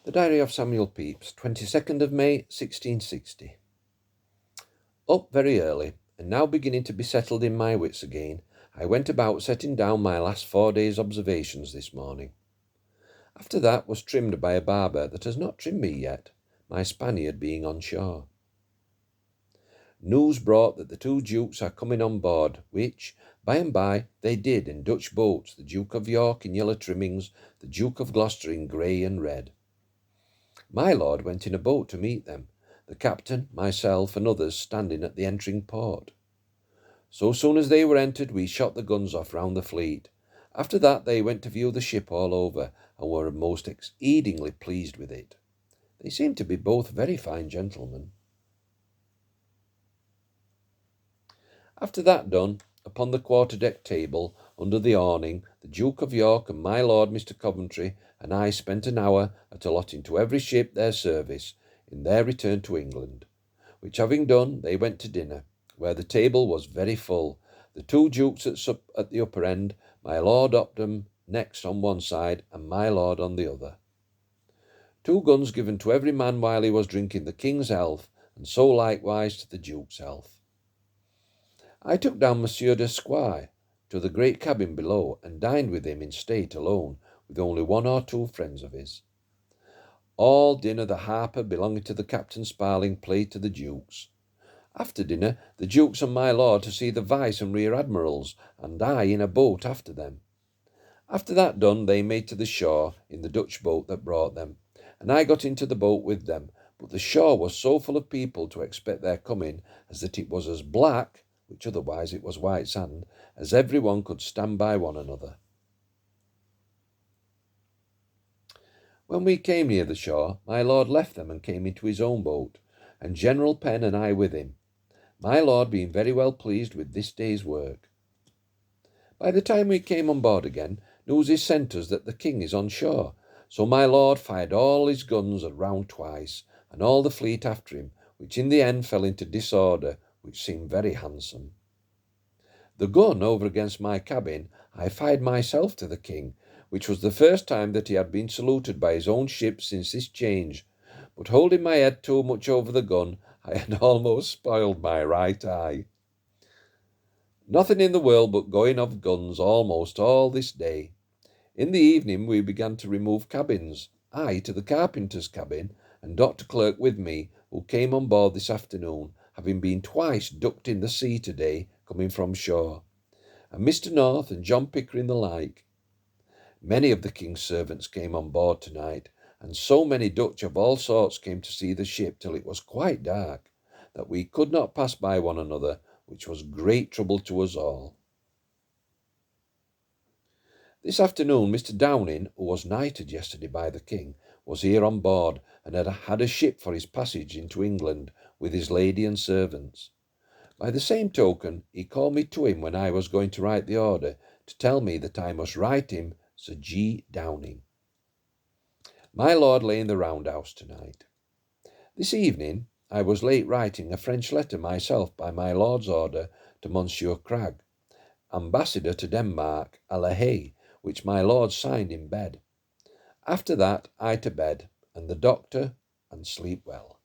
The Diary of Samuel Pepys, 22nd of May, 1660. Up very early, and now beginning to be settled in my wits again, I went about setting down my last 4 days' observations this morning. After that was trimmed by a barber that has not trimmed me yet, my Spaniard being on shore. News brought that the two dukes are coming on board, which, by and by, they did in Dutch boats, the Duke of York in yellow trimmings, the Duke of Gloucester in grey and red. My lord went in a boat to meet them, the captain, myself, and others standing at the entering port. So soon as they were entered, we shot the guns off round the fleet. After that they went to view the ship all over, and were most exceedingly pleased with it. They seemed to be both very fine gentlemen. After that done, upon the quarter-deck table, under the awning, the Duke of York and my lord Mr. Coventry and I spent an hour at allotting to every ship their service in their return to England, which having done, they went to dinner, where the table was very full, the two dukes at the upper end, my Lord Opdam next on one side, and my lord on the other. 2 guns given to every man while he was drinking the king's health, and so likewise to the duke's health. I took down Monsieur d'Esquire to the great cabin below, and dined with him in state alone, with only 1 or 2 friends of his. All dinner the harper belonging to the Captain Sparling played to the dukes. After dinner, the dukes and my lord to see the vice and rear admirals, and I in a boat after them. After that done, they made to the shore in the Dutch boat that brought them, and I got into the boat with them, but the shore was so full of people to expect their coming, as that it was as black, which otherwise it was white sand, as every one could stand by one another. When we came near the shore, my lord left them and came into his own boat, and General Penn and I with him, my lord being very well pleased with this day's work. By the time we came on board again, news is sent us that the king is on shore, so my lord fired all his guns round twice, and all the fleet after him, which in the end fell into disorder, which seemed very handsome. The gun over against my cabin I fired myself to the king, which was the first time that he had been saluted by his own ship since this change, but holding my head too much over the gun, I had almost spoiled my right eye. Nothing in the world but going of guns almost all this day. In the evening we began to remove cabins, I to the carpenter's cabin, and Dr. Clerk with me, who came on board this afternoon, having been twice ducked in the sea today, coming from shore, and Mr. North and John Pickering the like. Many of the king's servants came on board tonight, and so many Dutch of all sorts came to see the ship till it was quite dark, that we could not pass by one another, which was great trouble to us all. This afternoon Mr. Downing, who was knighted yesterday by the king, was here on board, and had a ship for his passage into England, with his lady and servants. By the same token, he called me to him when I was going to write the order, to tell me that I must write him Sir G. Downing. My lord lay in the roundhouse tonight. This evening I was late writing a French letter myself by my lord's order to Monsieur Cragg, ambassador to Denmark, à La Haye, which my lord signed in bed. After that I to bed, and the doctor, and sleep well.